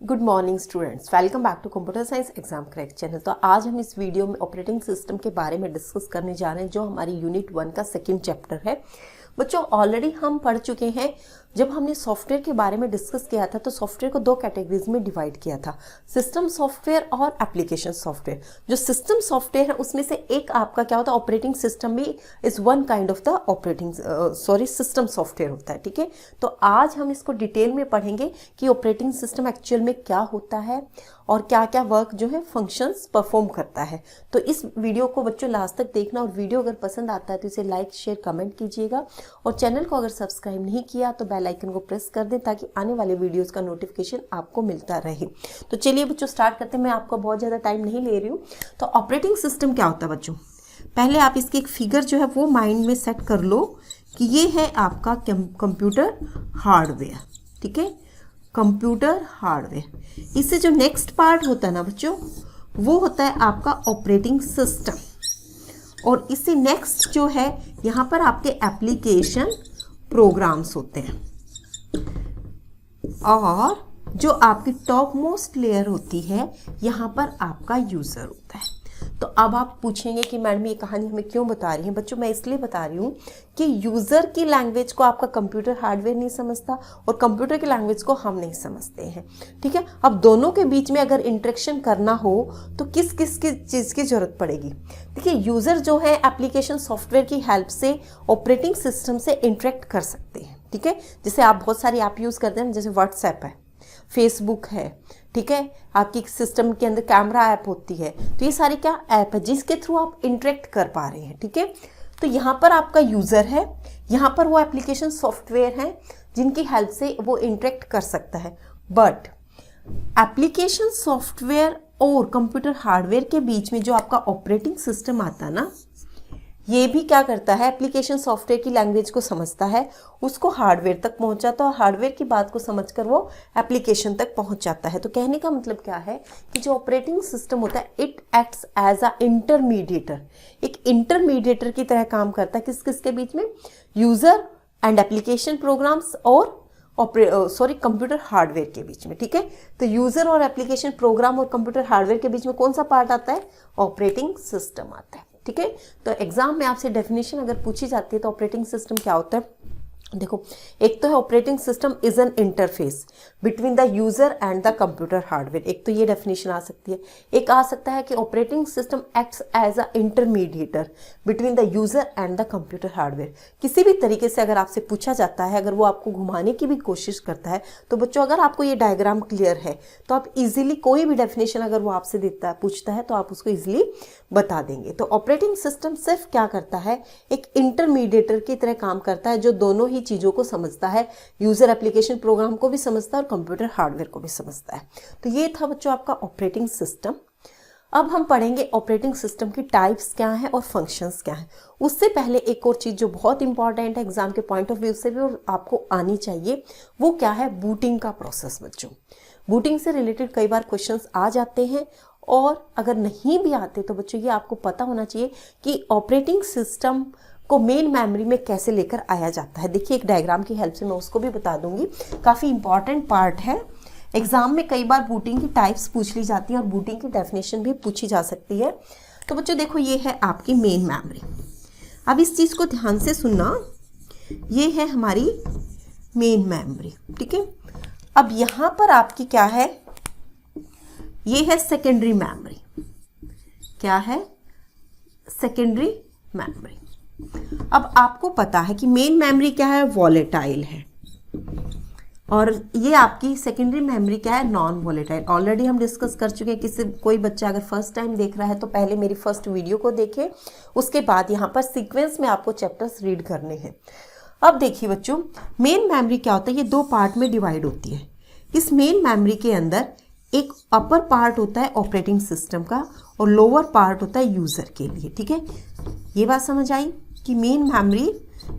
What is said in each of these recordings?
Good morning students, welcome back to computer science exam crack channel. तो आज हम इस वीडियो में ऑपरेटिंग सिस्टम के बारे में डिस्कस करने जा रहे हैं, जो हमारी यूनिट 1 का सेकंड चैप्टर है। बच्चों, ऑलरेडी हम पढ़ चुके हैं। जब हमने सॉफ्टवेयर के बारे में डिस्कस किया था तो सॉफ्टवेयर को दो कैटेगरीज में डिवाइड किया था, सिस्टम सॉफ्टवेयर और एप्लीकेशन सॉफ्टवेयर। जो सिस्टम सॉफ्टवेयर है उसमें से एक आपका क्या होता है, ऑपरेटिंग सिस्टम भी is one kind of the system software होता है। ठीक है, तो आज हम इसको डिटेल में पढ़ेंगे कि ऑपरेटिंग सिस्टम एक्चुअल में क्या होता है और क्या क्या वर्क जो है फंक्शंस परफॉर्म करता है। तो इस वीडियो को बच्चों लास्ट तक देखना, और वीडियो अगर पसंद आता है तो इसे लाइक शेयर कमेंट कीजिएगा, और चैनल को अगर सब्सक्राइब नहीं किया तो बेल आइकन को प्रेस कर दें ताकि आने वाले वीडियोस का नोटिफिकेशन आपको मिलता रहे। तो चलिए बच्चों स्टार्ट करते हैं, मैं आपका बहुत ज़्यादा टाइम नहीं ले रही हूँ। तो ऑपरेटिंग सिस्टम क्या होता है बच्चों, पहले आप इसकी एक फिगर जो है वो माइंड में सेट कर लो कि ये है आपका कंप्यूटर हार्डवेयर। ठीक है, कंप्यूटर हार्डवेयर। इससे जो नेक्स्ट पार्ट होता है ना बच्चों, वो होता है आपका ऑपरेटिंग सिस्टम, और इससे नेक्स्ट जो है यहाँ पर आपके एप्लीकेशन प्रोग्राम्स होते हैं, और जो आपकी टॉप मोस्ट लेयर होती है यहाँ पर आपका यूज़र होता है। तो अब आप पूछेंगे कि मैडम ये कहानी हमें क्यों बता रही है। बच्चों, मैं इसलिए बता रही हूँ कि यूज़र की लैंग्वेज को आपका कंप्यूटर हार्डवेयर नहीं समझता और कंप्यूटर की लैंग्वेज को हम नहीं समझते हैं। ठीक है, अब दोनों के बीच में अगर इंटरेक्शन करना हो तो किस किस की चीज़ की ज़रूरत पड़ेगी। देखिए, यूज़र जो है एप्लीकेशन सॉफ्टवेयर की हेल्प से ऑपरेटिंग सिस्टम से इंटरेक्ट कर सकते हैं। ठीक है, जैसे आप बहुत सारी ऐप यूज़ करते हैं, जैसे व्हाट्सएप है, फेसबुक है, ठीक है, आपकी सिस्टम के अंदर कैमरा ऐप होती है। तो ये सारी क्या ऐप है जिसके थ्रू आप इंटरेक्ट कर पा रहे हैं। ठीक है, तो यहाँ पर आपका यूज़र है, यहाँ पर वो एप्लीकेशन सॉफ्टवेयर हैं जिनकी हेल्प से वो इंटरेक्ट कर सकता है। बट एप्लीकेशन सॉफ्टवेयर और कंप्यूटर हार्डवेयर के बीच में जो आपका ऑपरेटिंग सिस्टम आता है ना, ये भी क्या करता है, एप्लीकेशन सॉफ्टवेयर की लैंग्वेज को समझता है, उसको हार्डवेयर तक पहुंचाता है, और हार्डवेयर की बात को समझकर वो एप्लीकेशन तक पहुंच जाता है। तो कहने का मतलब क्या है कि जो ऑपरेटिंग सिस्टम होता है, it acts as a intermediator, एक इंटरमीडिएटर की तरह काम करता है। किस किस के बीच में, यूजर एंड एप्लीकेशन प्रोग्राम्स और कंप्यूटर हार्डवेयर के बीच में। ठीक है, तो यूजर और एप्लीकेशन प्रोग्राम और कंप्यूटर हार्डवेयर के बीच में कौन सा पार्ट आता है, ऑपरेटिंग सिस्टम आता है। ठीक है, तो एग्जाम में आपसे डेफिनेशन अगर पूछी जाती है तो ऑपरेटिंग सिस्टम क्या होता है, देखो, एक तो है operating system is an interface between the user and the computer hardware, एक तो ये डेफिनेशन आ सकती है। एक आ सकता है कि operating system acts as a intermediator between the user and the computer hardware. किसी भी तरीके से अगर आपसे पूछा जाता है, अगर वो आपको घुमाने की भी कोशिश करता है, तो बच्चों अगर आपको ये डायग्राम क्लियर है तो आप इजीली कोई भी डेफिनेशन अगर वो आपसे देता है, पूछता है, तो आप उसको इजीली बता देंगे। तो ऑपरेटिंग सिस्टम सिर्फ क्या करता है, एक इंटरमीडिएटर की तरह काम करता है, जो दोनों ही चीजों को समझता है, यूजर एप्लीकेशन प्रोग्राम को भी समझता है और कंप्यूटर हार्डवेयर को भी समझता है। तो ये था बच्चों आपका ऑपरेटिंग सिस्टम। अब हम पढ़ेंगे ऑपरेटिंग सिस्टम की टाइप्स क्या है और फंक्शंस क्या है। उससे पहले एक और चीज जो बहुत इंपॉर्टेंट है एग्जाम के पॉइंट ऑफ व्यू से भी और आपको आनी चाहिए, वो क्या है, बूटिंग का प्रोसेस। बच्चों, बूटिंग से रिलेटेड कई बार क्वेश्चंस आ जाते हैं, और अगर नहीं भी आते तो बच्चों ये आपको पता होना चाहिए कि ऑपरेटिंग सिस्टम को मेन मेमोरी में कैसे लेकर आया जाता है। देखिए, एक डायग्राम की हेल्प से मैं उसको भी बता दूंगी, काफ़ी इंपॉर्टेंट पार्ट है। एग्जाम में कई बार बूटिंग की टाइप्स पूछ ली जाती है और बूटिंग की डेफिनेशन भी पूछी जा सकती है। तो बच्चों देखो, ये है आपकी मेन मेमोरी। अब इस चीज़ को ध्यान से सुनना, ये है हमारी मेन मेमोरी। ठीक है, अब यहाँ पर आपकी क्या है, ये है सेकेंडरी मेमोरी। क्या है, सेकेंडरी मेमोरी। अब आपको पता है कि मेन मेमोरी क्या है, वॉलेटाइल है, और ये आपकी सेकेंडरी मेमोरी क्या है, नॉन वॉलेटाइल। ऑलरेडी हम डिस्कस कर चुके हैं। किसी कोई बच्चा अगर फर्स्ट टाइम देख रहा है तो पहले मेरी फर्स्ट वीडियो को देखे, उसके बाद यहाँ पर सीक्वेंस में आपको चैप्टर्स रीड करने हैं। अब देखिए बच्चों, मेन मेमोरी क्या होता है, ये दो पार्ट में डिवाइड होती है। इस मेन मेमोरी के अंदर एक अपर पार्ट होता है ऑपरेटिंग सिस्टम का, और लोअर पार्ट होता है यूजर के लिए। ठीक है, ये बात समझ आई कि मेन मेमोरी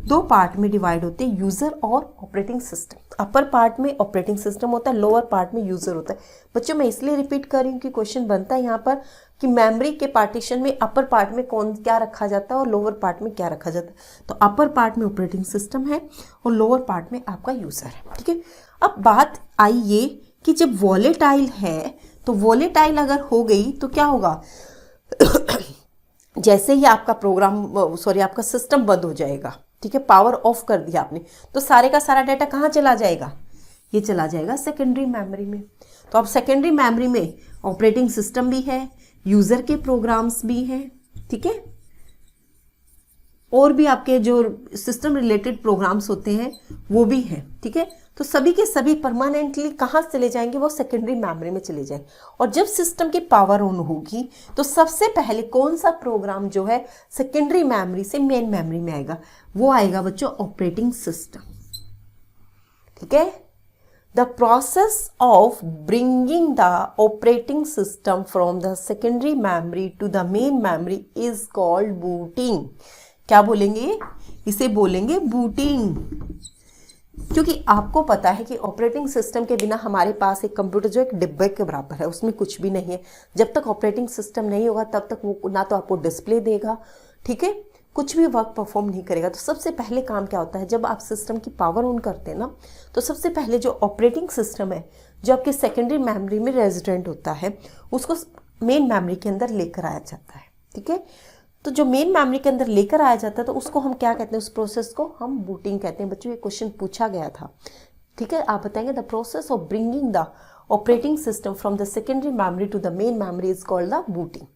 दो पार्ट में डिवाइड होते हैं, यूजर और ऑपरेटिंग सिस्टम। अपर पार्ट में ऑपरेटिंग सिस्टम होता है, लोअर पार्ट में यूजर होता है। बच्चों, मैं इसलिए रिपीट कर रही हूँ कि क्वेश्चन बनता है यहाँ पर कि मेमोरी के पार्टीशन में अपर पार्ट में कौन क्या रखा जाता है और लोअर पार्ट में क्या रखा जाता है। तो अपर पार्ट में ऑपरेटिंग सिस्टम है और लोअर पार्ट में आपका यूजर है। ठीक है, अब बात आई ये कि जब वॉलेटाइल है तो वॉलेटाइल अगर हो गई तो क्या होगा, जैसे ही आपका आपका सिस्टम बंद हो जाएगा, ठीक है, पावर ऑफ कर दिया आपने, तो सारे का सारा डाटा कहाँ चला जाएगा, ये चला जाएगा सेकेंडरी मेमोरी में। तो अब सेकेंडरी मेमोरी में ऑपरेटिंग सिस्टम भी है, यूजर के प्रोग्राम्स भी हैं, ठीक है, और भी आपके जो सिस्टम रिलेटेड प्रोग्राम्स होते हैं वो भी हैं, ठीक है। तो सभी के सभी परमानेंटली कहाँ चले जाएंगे, वो सेकेंडरी मेमोरी में चले जाएंगे। और जब सिस्टम की पावर ऑन होगी तो सबसे पहले कौन सा प्रोग्राम जो है सेकेंडरी मेमोरी से मेन मेमोरी में आएगा, वो आएगा बच्चों ऑपरेटिंग सिस्टम, ठीक है। The process of bringing the operating system from the secondary memory to the main memory is called booting। क्या बोलेंगे, इसे बोलेंगे बूटिंग, क्योंकि आपको पता है कि ऑपरेटिंग सिस्टम के बिना हमारे पास एक कंप्यूटर जो एक डिब्बे के बराबर है, उसमें कुछ भी नहीं है। जब तक ऑपरेटिंग सिस्टम नहीं होगा तब तक वो ना तो आपको डिस्प्ले देगा, ठीक है, कुछ भी वर्क परफॉर्म नहीं करेगा। तो सबसे पहले काम क्या होता है, जब आप सिस्टम की पावर ऑन करते हैं ना, तो सबसे पहले जो ऑपरेटिंग सिस्टम है जो आपके सेकेंडरी मेमोरी में रेजिडेंट होता है उसको मेन मेमोरी के अंदर लेकर आया जाता है, ठीक है। तो जो मेन मेमोरी के अंदर लेकर आया जाता है तो उसको हम क्या कहते हैं, उस प्रोसेस को हम बूटिंग कहते हैं। बच्चों ये क्वेश्चन पूछा गया था, ठीक है। आप बताएंगे the process of bringing the operating system from the secondary memory to the main memory is called the booting,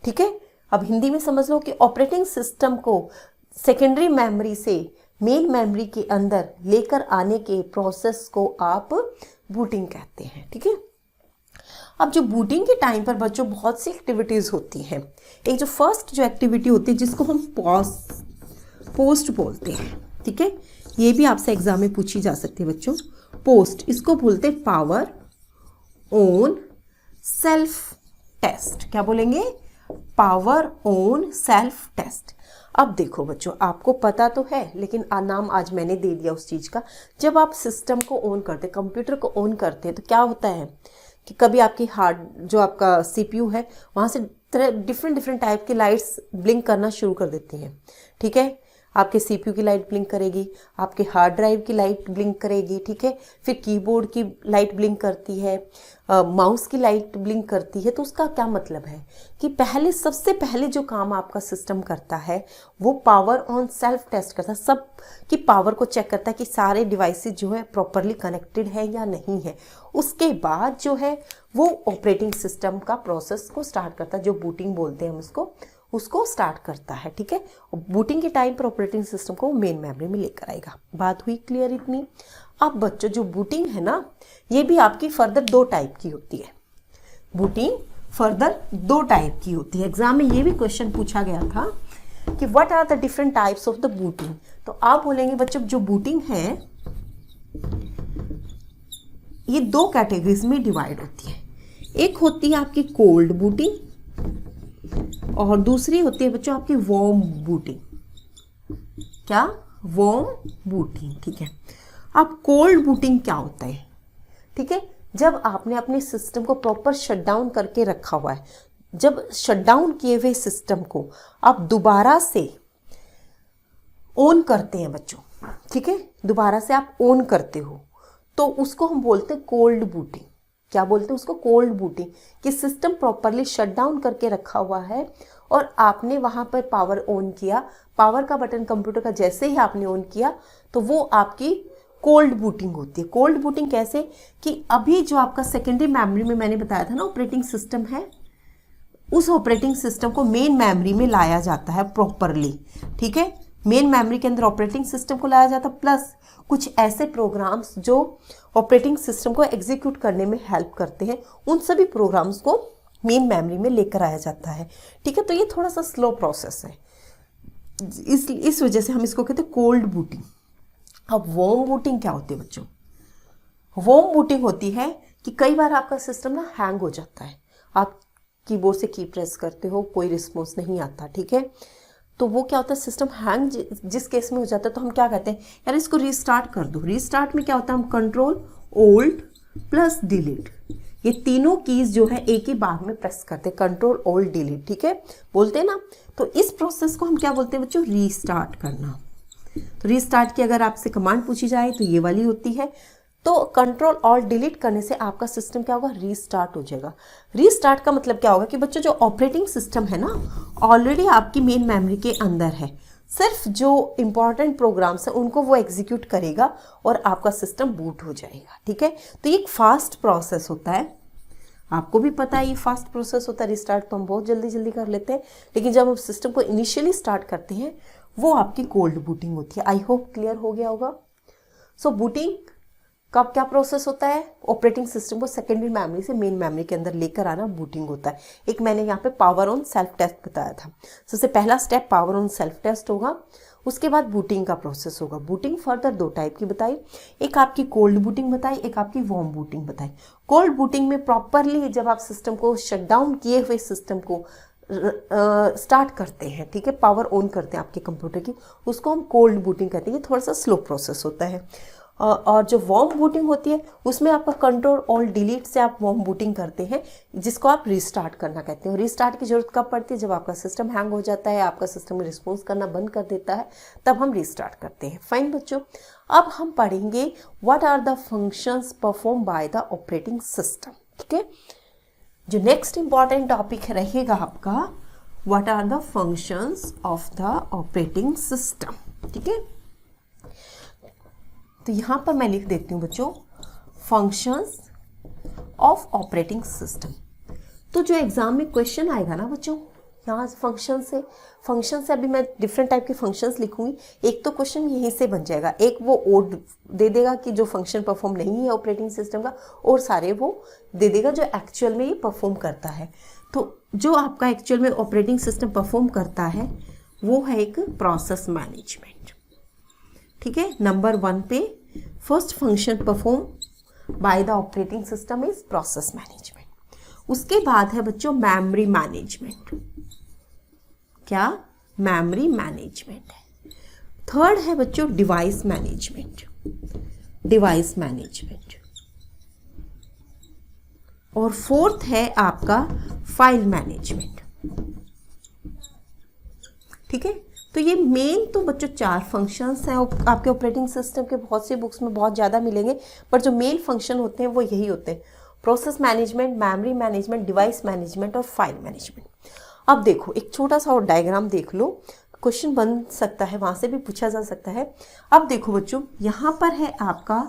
ठीक है। अब हिंदी में समझ लो कि ऑपरेटिंग सिस्टम को सेकेंडरी मेमोरी से मेन मेमोरी के अंदर लेकर आने के प्रोसेस को आप बूटिंग कहते हैं, ठीक है। अब जो बूटिंग के टाइम पर बच्चों बहुत सी एक्टिविटीज़ होती हैं। एक जो फर्स्ट जो एक्टिविटी होती है जिसको हम पोस्ट बोलते हैं, ठीक है, ये भी आपसे एग्जाम में पूछी जा सकती है बच्चों। पोस्ट, इसको बोलते हैं पावर ऑन सेल्फ टेस्ट। क्या बोलेंगे, पावर ऑन सेल्फ टेस्ट। अब देखो बच्चों, आपको पता तो है लेकिन नाम आज मैंने दे दिया उस चीज़ का। जब आप सिस्टम को ऑन करते, कंप्यूटर को ऑन करते हैं तो क्या होता है कि कभी आपकी हार्ड जो आपका सीपीयू है वहाँ से डिफरेंट टाइप की लाइट्स ब्लिंक करना शुरू कर देती हैं, ठीक है। आपके सीपीयू की लाइट ब्लिंक करेगी, आपके हार्ड ड्राइव की लाइट ब्लिंक करेगी, ठीक है, फिर कीबोर्ड की लाइट ब्लिंक करती है, माउस की लाइट ब्लिंक करती है। तो उसका क्या मतलब है कि सबसे पहले जो काम आपका सिस्टम करता है वो पावर ऑन सेल्फ टेस्ट करता है, सब की पावर को चेक करता है कि सारे डिवाइसेस जो है प्रॉपरली कनेक्टेड है या नहीं है। उसके बाद जो है वो ऑपरेटिंग सिस्टम का प्रोसेस को स्टार्ट करता है, जो बूटिंग बोलते हैं हम उसको स्टार्ट करता है, ठीक है। बूटिंग के टाइम पर ऑपरेटिंग सिस्टम को मेन मेमोरी में लेकर आएगा। बात हुई क्लियर इतनी। अब बच्चों जो बूटिंग है ना, ये भी आपकी फर्दर 2 टाइप की होती है। बूटिंग फर्दर 2 टाइप की होती है। एग्जाम में ये भी क्वेश्चन पूछा गया था कि what are the different types of the booting. तो आप बोलेंगे बच्चों जो बूटिंग है ये 2 कैटेगरीज में डिवाइड होती है। एक होती है आपकी कोल्ड बूटिंग और दूसरी होती है बच्चों आपकी वार्म बूटिंग। क्या, वार्म बूटिंग, ठीक है। अब कोल्ड बूटिंग क्या होता है, ठीक है, जब आपने अपने सिस्टम को प्रॉपर शटडाउन करके रखा हुआ है, जब शटडाउन किए हुए सिस्टम को आप दोबारा से ऑन करते हैं बच्चों, ठीक है, दोबारा से आप ऑन करते हो तो उसको हम बोलते हैं कोल्ड बूटिंग। क्या बोलते हैं उसको, कोल्ड बूटिंग, कि सिस्टम प्रॉपरली शट डाउन करके रखा हुआ है और आपने वहां पर पावर ऑन किया, पावर का बटन कंप्यूटर का जैसे ही आपने ऑन किया तो वो आपकी कोल्ड बूटिंग होती है। कोल्ड बूटिंग कैसे कि अभी जो आपका सेकेंडरी मेमोरी में मैंने बताया था ना ऑपरेटिंग सिस्टम है, उस ऑपरेटिंग सिस्टम को मेन मेमोरी में लाया जाता है प्रॉपरली, ठीक है। मेन मेमोरी के अंदर ऑपरेटिंग सिस्टम को लाया जाता है प्लस कुछ ऐसे प्रोग्राम्स जो ऑपरेटिंग सिस्टम को एग्जीक्यूट करने में हेल्प करते हैं, उन सभी प्रोग्राम्स को मेन मेमोरी में लेकर आया जाता है, ठीक है। तो ये थोड़ा सा स्लो प्रोसेस है, इस वजह से हम इसको कहते हैं कोल्ड बूटिंग। अब वार्म बूटिंग क्या होती है बच्चों, वार्म बूटिंग होती है कि कई बार आपका सिस्टम ना हैंग हो जाता है, आप कीबोर्ड से की प्रेस करते हो कोई रिस्पॉन्स नहीं आता, ठीक है। तो वो क्या होता है, सिस्टम हैंग जिस केस में हो जाता है तो हम क्या कहते हैं, यार इसको रीस्टार्ट कर दो। रीस्टार्ट में क्या होता है, हम कंट्रोल ऑल्ट प्लस डिलीट, ये तीनों कीज जो है एक ही बार में प्रेस करते हैं, कंट्रोल ऑल्ट डिलीट, ठीक है, बोलते हैं ना। तो इस प्रोसेस को हम क्या बोलते हैं बच्चों, रीस्टार्ट करना। तो रीस्टार्ट की अगर आपसे कमांड पूछी जाए तो ये वाली होती है, तो कंट्रोल ऑल्ट डिलीट करने से आपका सिस्टम क्या होगा, रीस्टार्ट हो जाएगा। रीस्टार्ट का मतलब क्या होगा कि बच्चों जो ऑपरेटिंग सिस्टम है ना ऑलरेडी आपकी मेन मेमोरी के अंदर है, सिर्फ जो इंपॉर्टेंट प्रोग्राम्स हैं उनको वो एग्जीक्यूट करेगा और आपका सिस्टम बूट हो जाएगा। ठीक है, तो ये एक फास्ट प्रोसेस होता है, आपको भी पता है ये फास्ट प्रोसेस होता है। रिस्टार्ट तो हम बहुत जल्दी जल्दी कर लेते हैं, लेकिन जब हम सिस्टम को इनिशियली स्टार्ट करते हैं वो आपकी कोल्ड बूटिंग होती है। आई होप क्लियर हो गया होगा। सो बूटिंग का क्या प्रोसेस होता है, ऑपरेटिंग सिस्टम को सेकेंडरी मेमोरी से मेन मेमोरी के अंदर लेकर आना बूटिंग होता है। एक मैंने यहाँ पे पावर ऑन सेल्फ टेस्ट बताया था। सबसे पहला step power on self test होगा, उसके बाद बूटिंग का प्रोसेस होगा। बूटिंग फर्दर दो टाइप की बताई, एक आपकी कोल्ड बूटिंग बताई, एक आपकी वार्म बूटिंग बताई। कोल्ड बूटिंग में प्रॉपरली जब आप सिस्टम को शट डाउन किए हुए सिस्टम को स्टार्ट करते हैं, ठीक है, पावर ऑन करते हैं आपके कंप्यूटर की, उसको हम कोल्ड बूटिंग कहते हैं। ये थोड़ा सा स्लो प्रोसेस होता है। और जो वार्म बूटिंग होती है उसमें आपका कंट्रोल ऑल्ट डिलीट से आप वार्म बूटिंग करते हैं, जिसको आप रीस्टार्ट करना कहते हैं। रिस्टार्ट की जरूरत कब पड़ती है, जब आपका सिस्टम हैंग हो जाता है, आपका सिस्टम रिस्पॉन्स करना बंद कर देता है, तब हम रीस्टार्ट करते हैं। फाइन बच्चों, अब हम पढ़ेंगे what are the functions perform by the operating system. ठीक है, जो नेक्स्ट इंपॉर्टेंट टॉपिक रहेगा आपका, what are the functions of the operating system. ठीक है, तो यहां पर मैं लिख देती हूं बच्चों फंक्शंस ऑफ ऑपरेटिंग सिस्टम। तो जो एग्जाम में क्वेश्चन आएगा ना बच्चों, यहाँ फंक्शन से अभी मैं डिफरेंट टाइप के फंक्शंस लिखूंगी। एक तो क्वेश्चन यहीं से बन जाएगा, एक वो ओड दे देगा कि जो फंक्शन परफॉर्म नहीं है ऑपरेटिंग सिस्टम का, और सारे वो दे देगा जो एक्चुअल में ये परफॉर्म करता है। तो जो आपका एक्चुअल में ऑपरेटिंग सिस्टम परफॉर्म करता है वो है एक प्रोसेस मैनेजमेंट। ठीक है, नंबर 1 पे first function perform by the operating system is process management. उसके बाद है बच्चों मेमोरी मैनेजमेंट। क्या, मेमोरी मैनेजमेंट है। थर्ड है बच्चों डिवाइस मैनेजमेंट, डिवाइस मैनेजमेंट। और फोर्थ है आपका फाइल मैनेजमेंट। ठीक है, तो ये मेन तो बच्चों 4 फंक्शंस हैं आपके ऑपरेटिंग सिस्टम के। बहुत सी बुक्स में बहुत ज़्यादा मिलेंगे, पर जो मेन फंक्शन होते हैं वो यही होते हैं, process management, memory management, device management और फाइल मैनेजमेंट। अब देखो एक छोटा सा और डायग्राम देख लो, क्वेश्चन बन सकता है, वहाँ से भी पूछा जा सकता है। अब देखो बच्चों, यहाँ पर है आपका,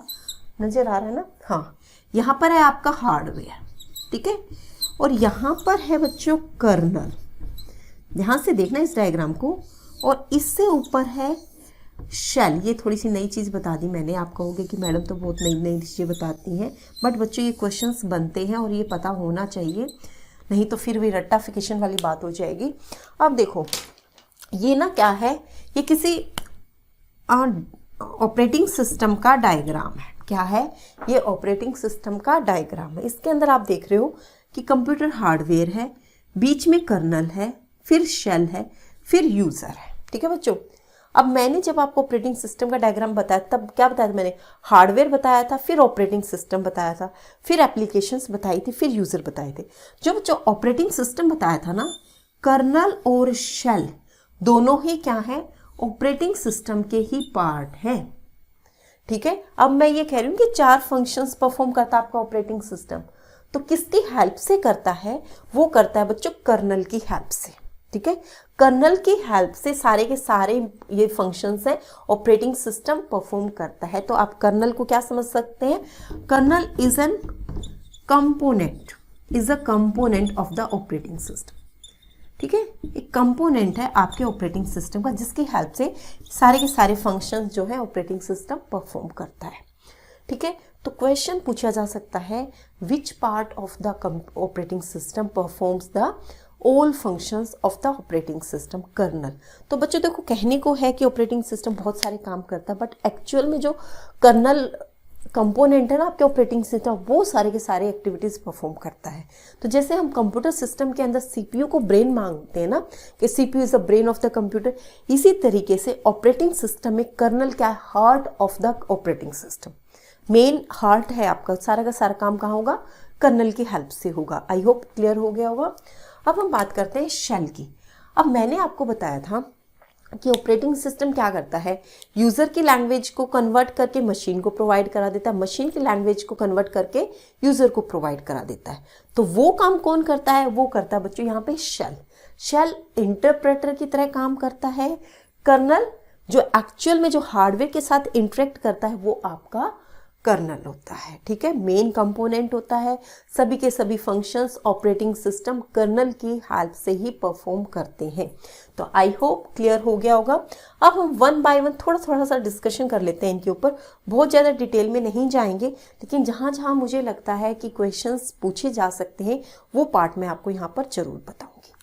नज़र आ रहा है ना, हाँ, यहाँ पर है आपका हार्डवेयर। ठीक है, और यहाँ पर है बच्चों कर्नल, ध्यान से देखना इस डायग्राम को, और इससे ऊपर है शेल। ये थोड़ी सी नई चीज़ बता दी मैंने, आप कहोगे कि मैडम तो बहुत नई नई चीज़ें बताती हैं, बट बच्चों ये क्वेश्चंस बनते हैं और ये पता होना चाहिए, नहीं तो फिर भी रट्टाफिकेशन वाली बात हो जाएगी। अब देखो ये ना क्या है, ये किसी ऑपरेटिंग सिस्टम का डायग्राम है। क्या है ये, ऑपरेटिंग सिस्टम का डायग्राम है। इसके अंदर आप देख रहे हो कि कंप्यूटर हार्डवेयर है, बीच में कर्नल है, फिर शेल है, फिर यूज़र है। ठीक है बच्चों, अब मैंने जब आपको ऑपरेटिंग सिस्टम का डायग्राम बताया तब क्या बताया था मैंने, हार्डवेयर बताया था, फिर ऑपरेटिंग सिस्टम बताया था, फिर एप्लीकेशंस बताई थी, फिर यूज़र बताए थे। जो बच्चों ऑपरेटिंग सिस्टम बताया था ना, कर्नल और शेल दोनों ही क्या है, ऑपरेटिंग सिस्टम के ही पार्ट हैं। ठीक है, अब मैं ये कह रही हूँ कि 4 फंक्शंस परफॉर्म करता है आपका ऑपरेटिंग सिस्टम, तो किसकी हेल्प से करता है, वो करता है बच्चों कर्नल की हेल्प से। ठीक है, कर्नल की हेल्प से सारे के सारे ये फंक्शंस हैं ऑपरेटिंग सिस्टम परफॉर्म करता है। तो आप कर्नल को क्या समझ सकते हैं, kernel is an component, is a component of the operating system. ठीक है, एक कंपोनेंट है आपके ऑपरेटिंग सिस्टम का, जिसकी हेल्प से सारे के सारे फंक्शंस जो है ऑपरेटिंग सिस्टम परफॉर्म करता है। ठीक है, तो क्वेश्चन पूछा जा सकता है, which part of the operating system performs the all functions of the operating system kernel. तो बच्चों देखो कहने को है कि ऑपरेटिंग सिस्टम बहुत सारे काम करता है, बट एक्चुअल में जो कर्नल कंपोनेंट है ना आपके ऑपरेटिंग सिस्टम, वो सारे के सारे एक्टिविटीज़ परफॉर्म करता है। तो जैसे हम कंप्यूटर सिस्टम के अंदर सीपीयू को ब्रेन मांगते हैं ना, कि CPU is the brain of the computer, इसी तरीके से ऑपरेटिंग सिस्टम में कर्नल क्या है, heart of the operating system, main heart है आपका। सारा का सारा काम कहाँ होगा, कर्नल की हेल्प से होगा। आई होप क्लियर हो गया होगा। अब हम बात करते हैं शेल की। अब मैंने आपको बताया था कि ऑपरेटिंग सिस्टम क्या करता है, यूज़र की लैंग्वेज को कन्वर्ट करके मशीन को प्रोवाइड करा देता है, मशीन की लैंग्वेज को कन्वर्ट करके यूज़र को प्रोवाइड करा देता है। तो वो काम कौन करता है, वो करता है बच्चों यहाँ पे शेल इंटरप्रेटर की तरह काम करता है। कर्नल जो एक्चुअल में जो हार्डवेयर के साथ इंटरेक्ट करता है वो आपका कर्नल होता है, ठीक है, मेन कंपोनेंट होता है। सभी के सभी फंक्शंस ऑपरेटिंग सिस्टम कर्नल की हेल्प से ही परफॉर्म करते हैं। तो आई होप क्लियर हो गया होगा। अब हम वन बाय वन थोड़ा सा डिस्कशन कर लेते हैं इनके ऊपर, बहुत ज़्यादा डिटेल में नहीं जाएंगे, लेकिन जहाँ जहाँ मुझे लगता है कि क्वेश्चंस पूछे जा सकते हैं वो पार्ट मैं आपको यहाँ पर जरूर बताऊंगी।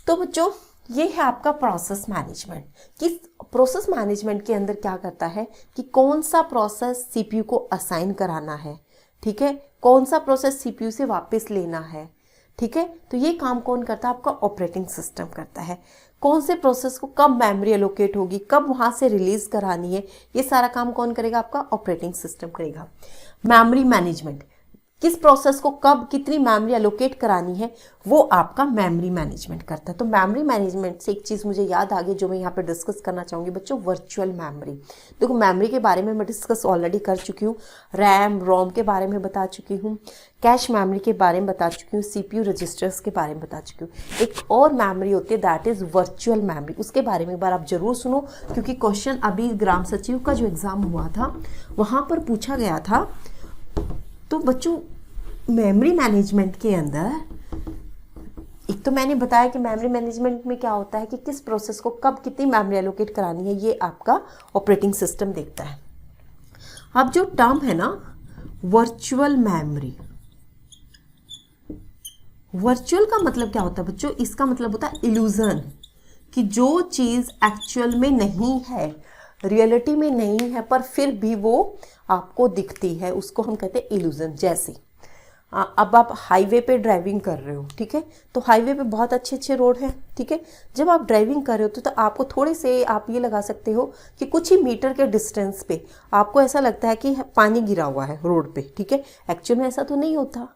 तो बच्चों ये है आपका प्रोसेस मैनेजमेंट। कि प्रोसेस मैनेजमेंट के अंदर क्या करता है कि कौन सा प्रोसेस सीपीयू को असाइन कराना है, ठीक है, कौन सा प्रोसेस सीपीयू से वापस लेना है, ठीक है। तो ये काम कौन करता है, आपका ऑपरेटिंग सिस्टम करता है। कौन से प्रोसेस को कब मेमोरी एलोकेट होगी, कब वहां से रिलीज करानी है, ये सारा काम कौन करेगा, आपका ऑपरेटिंग सिस्टम करेगा। मेमोरी मैनेजमेंट, किस प्रोसेस को कब कितनी मेमोरी एलोकेट करानी है वो आपका मेमोरी मैनेजमेंट करता है। तो मेमोरी मैनेजमेंट से एक चीज़ मुझे याद आ गई जो मैं यहाँ पे डिस्कस करना चाहूँगी बच्चों, वर्चुअल मेमोरी। देखो मेमोरी के बारे में मैं डिस्कस ऑलरेडी कर चुकी हूँ, रैम रोम के बारे में बता चुकी हूँ, कैश मेमोरी के बारे में बता चुकी हूँ, CPU रजिस्टर्स के बारे में बता चुकी हूँ। एक और मेमोरी होती है दैट इज़ वर्चुअल मेमोरी, उसके बारे में एक बार आप जरूर सुनो, क्योंकि क्वेश्चन अभी ग्राम सचिव का जो एग्ज़ाम हुआ था वहाँ पर पूछा गया था। तो बच्चों मेमोरी मैनेजमेंट के अंदर एक तो मैंने बताया कि मेमोरी मैनेजमेंट में क्या होता है कि किस प्रोसेस को कब कितनी मेमोरी एलोकेट करानी है, ये आपका ऑपरेटिंग सिस्टम देखता है। अब जो टर्म है ना वर्चुअल मेमोरी, वर्चुअल का मतलब क्या होता है बच्चों, इसका मतलब होता है इल्यूजन, कि जो चीज़ एक्चुअल में नहीं है, रियलिटी में नहीं है, पर फिर भी वो आपको दिखती है, उसको हम कहते हैं इल्यूजन। जैसे अब आप हाईवे पे ड्राइविंग कर रहे हो, ठीक है, तो हाईवे पे बहुत अच्छे अच्छे रोड हैं, ठीक है। जब आप ड्राइविंग कर रहे हो तो आपको थोड़े से आप ये लगा सकते हो कि कुछ ही मीटर के डिस्टेंस पे आपको ऐसा लगता है कि पानी गिरा हुआ है रोड पे, ठीक है। एक्चुअल में ऐसा तो नहीं होता,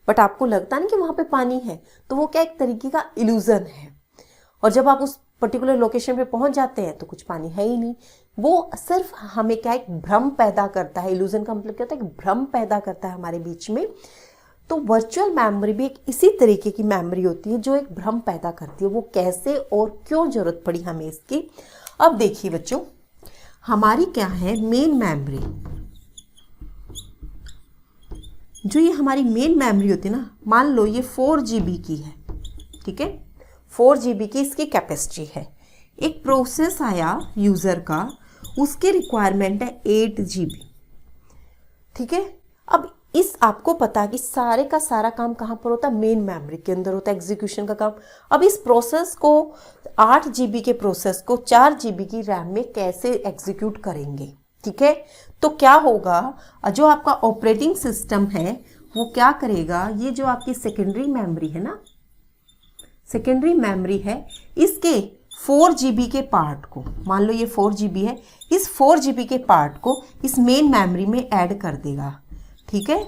बट आपको लगता नहीं कि वहाँ पे पानी है, तो वो क्या एक तरीके का इल्यूजन है। और जब आप उस पर्टिकुलर लोकेशन पे पहुंच जाते हैं तो कुछ पानी है ही नहीं। वो सिर्फ हमें क्या एक भ्रम पैदा करता है। इल्यूजन का मतलब क्या होता है, एक भ्रम पैदा करता है हमारे बीच में। तो वर्चुअल मेमोरी भी एक इसी तरीके की मेमोरी होती है जो एक भ्रम पैदा करती है। वो कैसे और क्यों जरूरत पड़ी हमें इसकी, अब देखिए बच्चों, हमारी क्या है मेन मेमोरी, जो ये हमारी मेन मेमोरी होती है ना, मान लो ये 4 GB की है, ठीक है, 4 GB की इसकी कैपेसिटी है। एक प्रोसेस आया यूजर का, उसके रिक्वायरमेंट है 8 GB, ठीक है। अब इस आपको पता है कि सारे का सारा काम कहाँ पर होता है, मेन मेमोरी के अंदर होता है एग्जीक्यूशन का काम। अब इस प्रोसेस को 8 GB के प्रोसेस को 4 GB की रैम में कैसे एग्जीक्यूट करेंगे, ठीक है। तो क्या होगा, जो आपका ऑपरेटिंग सिस्टम है वो क्या करेगा, ये जो आपकी सेकेंडरी मेमोरी है ना, सेकेंडरी मेमोरी है, इसके 4 GB के पार्ट को, मान लो ये 4 GB है, इस 4 GB के पार्ट को इस मेन मेमोरी में ऐड कर देगा, ठीक है।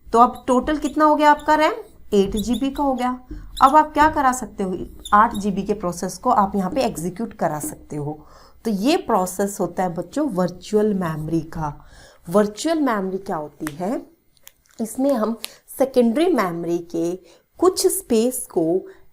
तो अब टोटल कितना हो गया आपका रैम, 8 GB का हो गया। अब आप क्या करा सकते हो, 8 GB के प्रोसेस को आप यहाँ पे एग्जीक्यूट करा सकते हो। तो ये प्रोसेस होता है बच्चों वर्चुअल मेमोरी का। वर्चुअल मेमोरी क्या होती है, इसमें हम सेकेंडरी मेमोरी के कुछ स्पेस को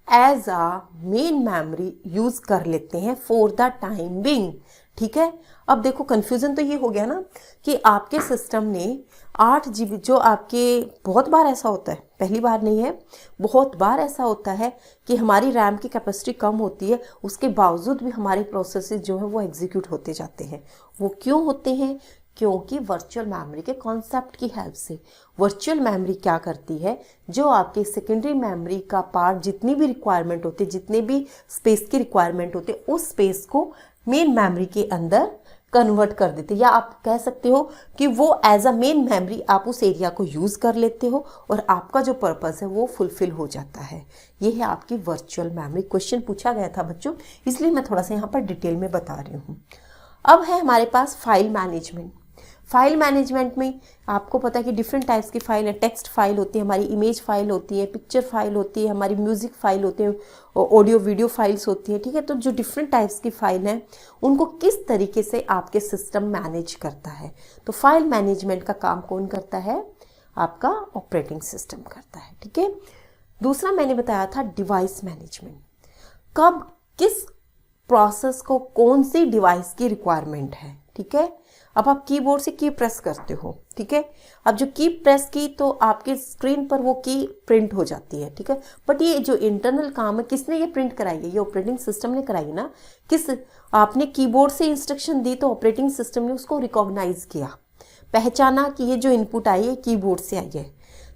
एज आ मेन मेमोरी यूज कर लेते हैं फॉर द टाइम बिंग, ठीक है। अब देखो कंफ्यूजन तो ये हो गया ना कि आपके सिस्टम ने 8 GB, जो आपके बहुत बार ऐसा होता है, पहली बार नहीं है, बहुत बार ऐसा होता है कि हमारी रैम की कैपेसिटी कम होती है, उसके बावजूद भी हमारे प्रोसेसेस जो है वो एग्जीक्यूट होते जाते हैं। वो क्यों होते हैं, क्योंकि वर्चुअल मेमोरी के कॉन्सेप्ट की हेल्प से। वर्चुअल मेमोरी क्या करती है, जो आपके सेकेंडरी मेमोरी का पार्ट जितनी भी रिक्वायरमेंट होती है, जितने भी स्पेस की रिक्वायरमेंट होती है, उस स्पेस को मेन मेमोरी के अंदर कन्वर्ट कर देते, या आप कह सकते हो कि वो एज अ मेन मेमोरी आप उस एरिया को यूज कर लेते हो और आपका जो पर्पस है वो फुलफिल हो जाता है। ये है आपकी वर्चुअल मेमोरी। क्वेश्चन पूछा गया था बच्चों, इसलिए मैं थोड़ा सा यहाँ पर डिटेल में बता रही हूँ। अब है हमारे पास फाइल मैनेजमेंट। फाइल मैनेजमेंट में आपको पता है कि डिफरेंट टाइप्स की फाइल है। टेक्स्ट फाइल होती है, हमारी इमेज फाइल होती है, पिक्चर फाइल होती है, हमारी म्यूजिक फाइल होती है, ऑडियो वीडियो फाइल्स होती है, ठीक है। तो जो डिफरेंट टाइप्स की फाइल हैं उनको किस तरीके से आपके सिस्टम मैनेज करता है, तो फाइल मैनेजमेंट का काम कौन करता है, आपका ऑपरेटिंग सिस्टम करता है, ठीक है। दूसरा मैंने बताया था डिवाइस मैनेजमेंट, कब किस प्रोसेस को कौन सी डिवाइस की रिक्वायरमेंट है, ठीक है। अब आप कीबोर्ड से की प्रेस करते हो, ठीक है। अब जो की प्रेस की तो आपके स्क्रीन पर वो की प्रिंट हो जाती है, ठीक है। बट ये जो इंटरनल काम है किसने ये प्रिंट कराई है, ये ऑपरेटिंग सिस्टम ने कराई ना। किस आपने कीबोर्ड से इंस्ट्रक्शन दी तो ऑपरेटिंग सिस्टम ने उसको रिकॉग्नाइज किया, पहचाना कि ये जो इनपुट आई है कीबोर्ड से आई है,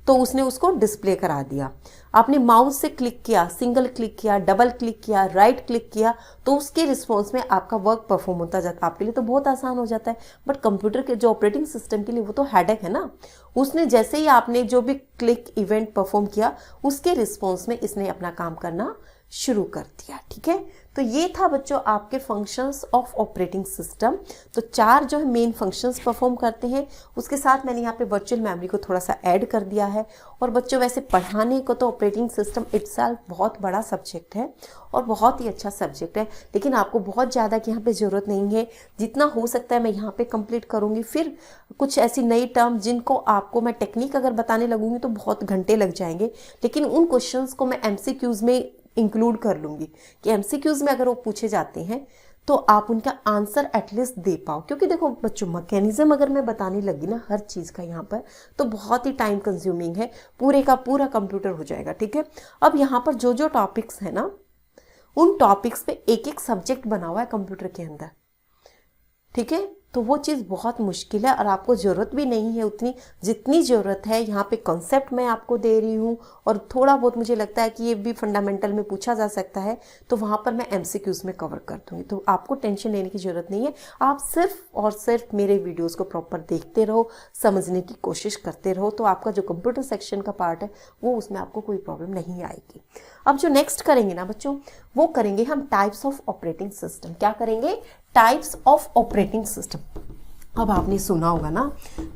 तो उसने उसको डिस्प्ले करा दिया। आपने माउस से क्लिक किया, सिंगल क्लिक किया, डबल क्लिक किया, राइट क्लिक किया, तो उसके रिस्पॉन्स में आपका वर्क परफॉर्म होता जाता है। आपके लिए तो बहुत आसान हो जाता है, बट कंप्यूटर के जो ऑपरेटिंग सिस्टम के लिए वो तो हेडेक है ना। उसने जैसे ही आपने जो भी क्लिक इवेंट परफॉर्म किया उसके रिस्पॉन्स में इसने अपना काम करना शुरू कर दिया, ठीक है। तो ये था बच्चों आपके फंक्शंस ऑफ ऑपरेटिंग सिस्टम। तो 4 जो है मेन फंक्शंस परफॉर्म करते हैं, उसके साथ मैंने यहाँ पे वर्चुअल मेमोरी को थोड़ा सा ऐड कर दिया है। और बच्चों वैसे पढ़ाने को तो ऑपरेटिंग सिस्टम इटसेल्फ बहुत बड़ा सब्जेक्ट है और बहुत ही अच्छा सब्जेक्ट है, लेकिन आपको बहुत ज़्यादा की यहाँ पे ज़रूरत नहीं है। जितना हो सकता है मैं यहाँ पे कंप्लीट करूँगी। फिर कुछ ऐसी नई टर्म जिनको आपको मैं टेक्निक अगर बताने लगूँगी तो बहुत घंटे लग जाएंगे, लेकिन उन क्वेश्चंस को मैं MCQs में इंक्लूड कर लूँगी कि MCQs में अगर वो पूछे जाते हैं तो आप उनका आंसर एटलीस्ट दे पाओ। क्योंकि देखो बच्चों मैकेनिज्म अगर मैं बताने लगी ना हर चीज़ का यहाँ पर, तो बहुत ही टाइम कंज्यूमिंग है, पूरे का पूरा कंप्यूटर हो जाएगा, ठीक है। अब यहाँ पर जो जो टॉपिक्स है ना, उन टॉपिक्स पे एक एक सब्जेक्ट बना हुआ है कंप्यूटर के अंदर, ठीक है। तो वो चीज़ बहुत मुश्किल है और आपको ज़रूरत भी नहीं है उतनी जितनी ज़रूरत है। यहाँ पे कॉन्सेप्ट मैं आपको दे रही हूँ और थोड़ा बहुत मुझे लगता है कि ये भी फंडामेंटल में पूछा जा सकता है, तो वहाँ पर मैं MCQs में कवर कर दूँगी। तो आपको टेंशन लेने की ज़रूरत नहीं है, आप सिर्फ और सिर्फ मेरे वीडियोज़ को प्रॉपर देखते रहो, समझने की कोशिश करते रहो, तो आपका जो कंप्यूटर सेक्शन का पार्ट है वो उसमें आपको कोई प्रॉब्लम नहीं आएगी। अब जो नेक्स्ट करेंगे ना बच्चों, वो करेंगे हम टाइप्स ऑफ ऑपरेटिंग सिस्टम। क्या करेंगे, टाइप्स ऑफ ऑपरेटिंग सिस्टम। अब आपने सुना होगा ना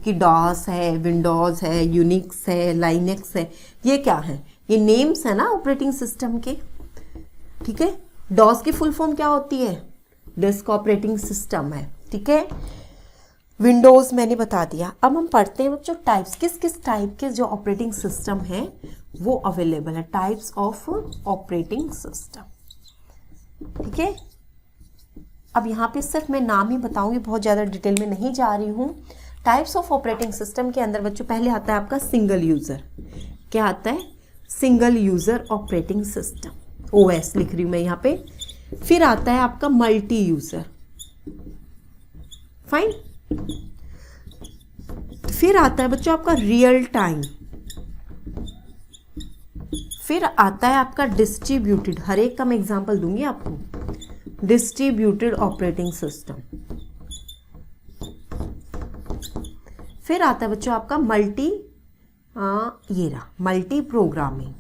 कि डॉस है, विंडोज़ है, यूनिक्स है, लाइनेक्स है, ये क्या है, ये नेम्स है ना ऑपरेटिंग सिस्टम के, ठीक है। डॉस की फुल फॉर्म क्या होती है, डिस्क ऑपरेटिंग सिस्टम है, ठीक है। विंडोज़ मैंने बता दिया। अब हम पढ़ते हैं बच्चों टाइप्स, किस किस टाइप के जो ऑपरेटिंग सिस्टम है वो अवेलेबल है, टाइप्स ऑफ ऑपरेटिंग सिस्टम, ठीक है। अब यहाँ पे सिर्फ मैं नाम ही बताऊंगी, बहुत ज़्यादा डिटेल में नहीं जा रही हूँ। टाइप्स ऑफ ऑपरेटिंग सिस्टम के अंदर बच्चों पहले आता है आपका सिंगल यूज़र। क्या आता है, single user operating system, OS लिख रही हूँ मैं यहाँ पे। फिर आता है आपका मल्टी यूज़र, फाइन। फिर आता है बच्चों आपका रियल टाइम। फिर आता है आपका डिस्ट्रीब्यूटेड, हर एक का मैं एग्जांपल दूंगी आपको, डिस्ट्रीब्यूटेड ऑपरेटिंग सिस्टम। फिर आता है बच्चों आपका मल्टी मल्टी प्रोग्रामिंग,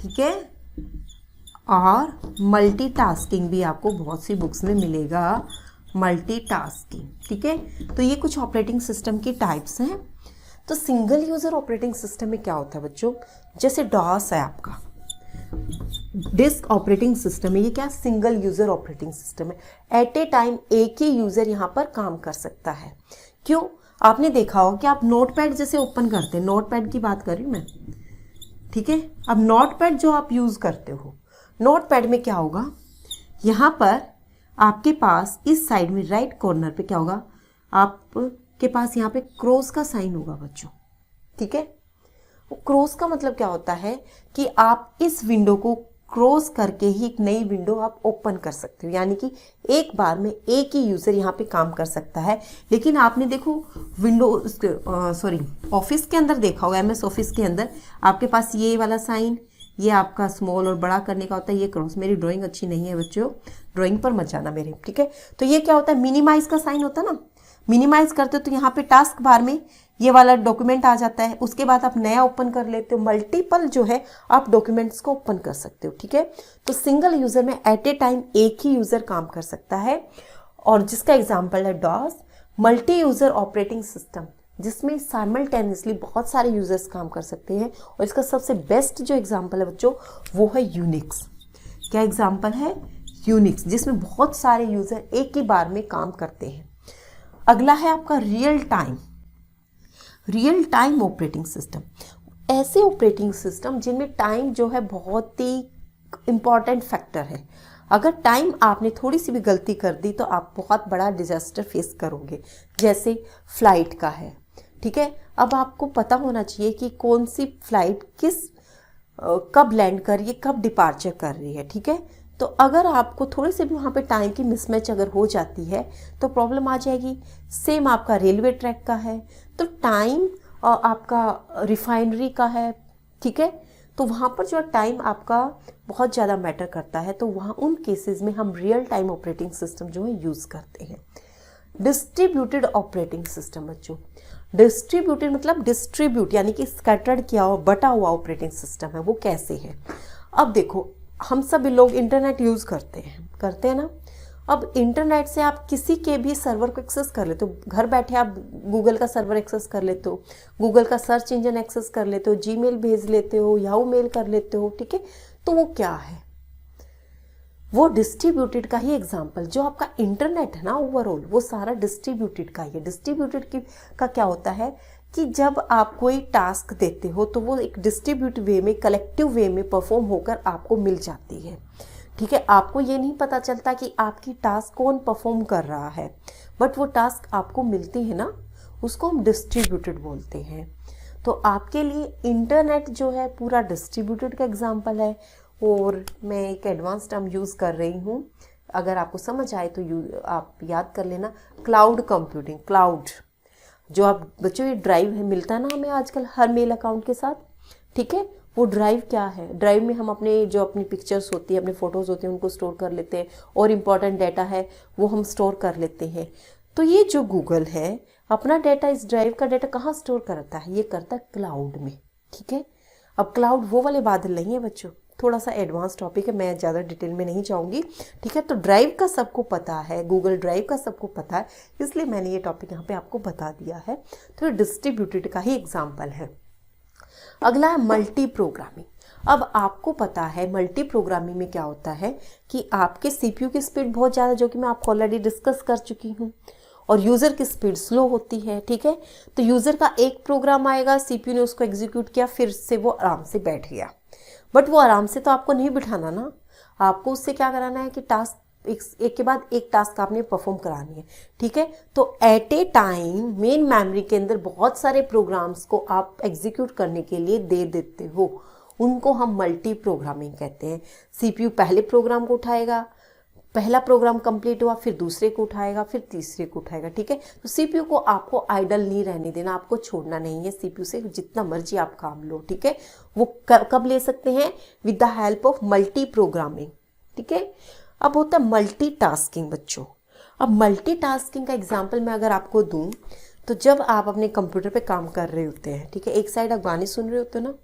ठीक है। और मल्टीटास्किंग भी आपको बहुत सी बुक्स में मिलेगा, मल्टीटास्किंग, ठीक है। तो ये कुछ ऑपरेटिंग सिस्टम की टाइप्स हैं। तो सिंगल यूज़र ऑपरेटिंग सिस्टम में क्या होता है बच्चों, जैसे डॉस है आपका, डिस्क ऑपरेटिंग सिस्टम है, ये क्या सिंगल यूज़र ऑपरेटिंग सिस्टम है। एट ए टाइम एक ही यूज़र यहाँ पर काम कर सकता है। क्यों, आपने देखा होगा कि आप नोटपैड जैसे ओपन करते हैं, नोटपैड की बात कर रही हूँ मैं, ठीक है। अब नोटपैड जो आप यूज़ करते हो, नोटपैड में क्या होगा, यहाँ पर आपके पास इस साइड में राइट कॉर्नर पे क्या होगा, आपके पास यहाँ पे क्रॉस का साइन होगा बच्चों, ठीक है। क्रॉस का मतलब क्या होता है कि आप इस विंडो को क्रॉस करके ही एक नई विंडो आप ओपन कर सकते हो, यानी कि एक बार में एक ही यूज़र यहाँ पे काम कर सकता है। लेकिन आपने देखो ऑफिस के अंदर देखा होगा, MS ऑफिस के अंदर आपके पास ये वाला साइन, ये आपका स्मॉल और बड़ा करने का होता है, ये क्रॉस। मेरी ड्राइंग अच्छी नहीं है बच्चों, ड्राइंग पर मत जाना मेरे, ठीक है। तो ये क्या होता है, मिनिमाइज का साइन होता है ना, मिनिमाइज करते हो तो यहाँ पे टास्क बार में ये वाला डॉक्यूमेंट आ जाता है, उसके बाद आप नया ओपन कर लेते हो, मल्टीपल जो है आप डॉक्यूमेंट्स को ओपन कर सकते हो, ठीक है। तो सिंगल यूज़र में एट ए टाइम एक ही यूज़र काम कर सकता है, और जिसका एग्जांपल है DOS. Multi user operating system, जिसमें साइमल्टेनियसली बहुत सारे यूजर्स काम कर सकते हैं। और इसका सबसे बेस्ट जो एग्जांपल है बच्चों वो है यूनिक्स। क्या एग्जांपल है? यूनिक्स, जिसमें बहुत सारे यूजर एक ही बार में काम करते हैं। अगला है आपका रियल टाइम ऑपरेटिंग सिस्टम। ऐसे ऑपरेटिंग सिस्टम जिनमें टाइम जो है बहुत ही इम्पॉर्टेंट फैक्टर है। अगर टाइम आपने थोड़ी सी भी गलती कर दी तो आप बहुत बड़ा डिजास्टर फेस करोगे। जैसे फ्लाइट का है, ठीक है। अब आपको पता होना चाहिए कि कौन सी फ्लाइट कब लैंड कर रही है, कब डिपार्चर कर रही है, ठीक है। तो अगर आपको थोड़ी सी भी वहाँ पे टाइम की मिसमैच अगर हो जाती है तो प्रॉब्लम आ जाएगी। सेम आपका रेलवे ट्रैक का है, तो टाइम आपका रिफाइनरी का है, ठीक है। तो वहाँ पर जो टाइम आपका बहुत ज़्यादा मैटर करता है, तो वहाँ उन केसेस में हम रियल टाइम ऑपरेटिंग सिस्टम जो है यूज़ करते हैं। डिस्ट्रीब्यूटेड ऑपरेटिंग सिस्टम बच्चों, डिस्ट्रीब्यूटेड मतलब डिस्ट्रीब्यूट यानी कि स्कैटर्ड किया हुआ, बटा हुआ ऑपरेटिंग सिस्टम है। वो कैसे है? अब देखो, हम सभी लोग इंटरनेट यूज़ करते हैं ना। अब इंटरनेट से आप किसी के भी सर्वर को एक्सेस कर लेते हो। घर बैठे आप गूगल का सर्वर एक्सेस कर लेते हो, गूगल का सर्च इंजन एक्सेस कर लेते हो, जीमेल भेज लेते हो, याहू मेल कर लेते हो, ठीक है। तो वो क्या है? वो डिस्ट्रीब्यूटेड का ही एग्जाम्पल। जो आपका इंटरनेट है ना ओवरऑल, वो सारा डिस्ट्रीब्यूटेड का ही है। डिस्ट्रीब्यूटेड का क्या होता है कि जब आप कोई टास्क देते हो तो वो एक डिस्ट्रीब्यूट वे में, कलेक्टिव वे में परफॉर्म होकर आपको मिल जाती है, ठीक है। आपको ये नहीं पता चलता कि आपकी टास्क कौन परफॉर्म कर रहा है, बट वो टास्क आपको मिलती है ना, उसको हम डिस्ट्रीब्यूटेड बोलते हैं। तो आपके लिए इंटरनेट जो है पूरा डिस्ट्रीब्यूटेड का एग्जाम्पल है। और मैं एक एडवांस टर्म यूज़ कर रही हूँ, अगर आपको समझ आए तो आप याद कर लेना। क्लाउड कंप्यूटिंग, क्लाउड जो आप बच्चों ये ड्राइव है मिलता है ना हमें आजकल हर मेल अकाउंट के साथ, ठीक है। वो ड्राइव क्या है? ड्राइव में हम अपनी पिक्चर्स होती है, अपने फोटोज़ होते हैं, उनको स्टोर कर लेते हैं, और इम्पॉर्टेंट डाटा है वो हम स्टोर कर लेते हैं। तो ये जो गूगल है अपना डाटा, इस ड्राइव का डाटा कहाँ स्टोर करता है? ये करता है क्लाउड में, ठीक है। अब क्लाउड वो वाले बादल नहीं है बच्चों, थोड़ा सा एडवांस टॉपिक है, मैं ज़्यादा डिटेल में नहीं जाऊँगी, ठीक है। तो ड्राइव का सबको पता है, गूगल ड्राइव का सबको पता है, इसलिए मैंने ये टॉपिक यहाँ पे आपको बता दिया है। तो डिस्ट्रीब्यूटेड का ही एग्जाम्पल है। अगला है मल्टी प्रोग्रामिंग। अब आपको पता है मल्टी प्रोग्रामिंग में क्या होता है कि आपके सीपीयू की स्पीड बहुत ज़्यादा, जो कि मैं आपको ऑलरेडी डिस्कस कर चुकी हूँ, और यूज़र की स्पीड स्लो होती है, ठीक है। तो यूज़र का एक प्रोग्राम आएगा, सीपीयू ने उसको एग्जीक्यूट किया, फिर से वो आराम से बैठ गया। बट वो आराम से तो आपको नहीं बिठाना ना, आपको उससे क्या कराना है कि टास्क एक के बाद एक टास्क आपने परफॉर्म करानी है, ठीक है। तो at a time main memory के अंदर बहुत सारे प्रोग्राम्स को आप एग्जीक्यूट करने के लिए दे देते हो, उनको हम मल्टी प्रोग्रामिंग कहते हैं। सीपीयू पहले प्रोग्राम को उठाएगा, पहला प्रोग्राम कंप्लीट हुआ, फिर दूसरे को उठाएगा, फिर तीसरे को उठाएगा, ठीक है। तो सीपीयू को आपको आइडल नहीं रहने देना, आपको छोड़ना नहीं है। सीपीयू से जितना मर्जी आप काम लो, ठीक है। वो कब ले सकते हैं? With the help of multi programming, ठीक है। अब होता है मल्टीटास्किंग बच्चों। अब मल्टीटास्किंग का एग्जांपल मैं अगर आपको दूं, तो जब आप अपने कंप्यूटर पे काम कर रहे होते हैं, ठीक है, एक साइड आप गाने सुन रहे होते हो ना,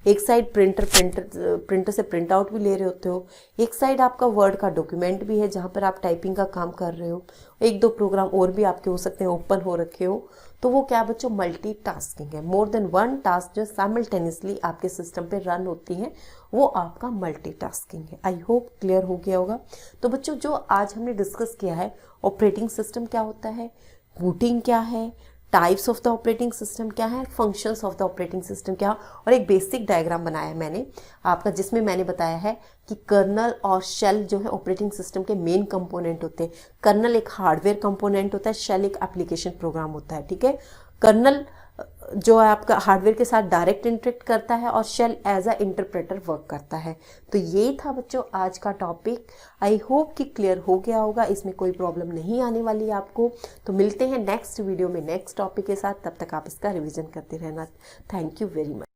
एक साइड प्रिंटर से प्रिंट आउट भी ले रहे होते हो, एक साइड आपका वर्ड का डॉक्यूमेंट भी है जहाँ पर आप टाइपिंग का काम कर रहे हो, एक दो प्रोग्राम और भी आपके हो सकते हैं ओपन हो रखे हो। तो वो क्या बच्चों? मल्टीटास्किंग है। मोर देन वन टास्क जो साइमल्टेनियसली आपके सिस्टम पे रन होती हैं, वो आपका मल्टीटास्किंग है। आई होप क्लियर हो गया होगा। तो बच्चों जो आज हमने डिस्कस किया है, ऑपरेटिंग सिस्टम क्या होता है, बूटिंग क्या है, types of the operating system क्या है, functions of the operating system क्या, और एक बेसिक डायग्राम बनाया है मैंने आपका, जिसमें मैंने बताया है कि कर्नल और शेल जो है ऑपरेटिंग सिस्टम के मेन कंपोनेंट होते हैं। कर्नल एक हार्डवेयर कंपोनेंट होता है, शेल एक एप्लीकेशन प्रोग्राम होता है, ठीक है। कर्नल जो है आपका हार्डवेयर के साथ डायरेक्ट इंटरेक्ट करता है, और shell as a interpreter work करता है। तो ये था बच्चों आज का टॉपिक। आई होप कि क्लियर हो गया होगा, इसमें कोई प्रॉब्लम नहीं आने वाली है आपको। तो मिलते हैं नेक्स्ट वीडियो में नेक्स्ट टॉपिक के साथ, तब तक आप इसका रिवीजन करते रहना। Thank you very much.